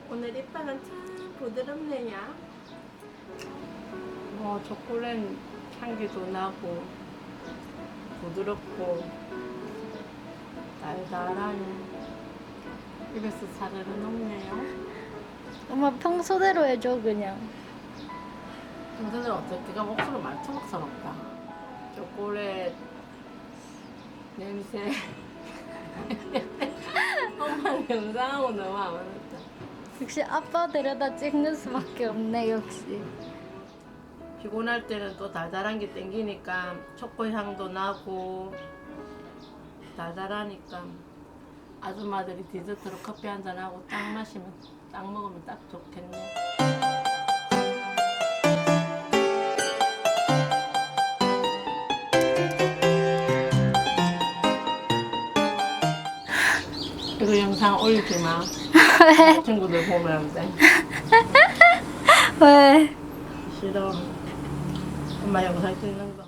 오늘 이빨은 참 부드럽네요. 초콜릿 향기도 나고 부드럽고 달달한 입에서 사르르 녹네요. 엄마 평소대로 해줘 그냥. 근데 어떻게가 목소리 말투막스럽다. 초콜릿 냄새. 엄마 영상하고 너무 안 맞았다. 역시 아빠 데려다 찍는 수밖에 없네 역시. 피곤할 때는 또 달달한 게 땡기니까 초코 향도 나고 달달하니까 아줌마들이 디저트로 커피 한잔 하고 딱 마시면 딱 먹으면 딱 좋겠네. 이거 영상 올리지 마. 왜? 친구들 보면 안 돼. 왜? 싫어. 엄마 영상 찍는 거.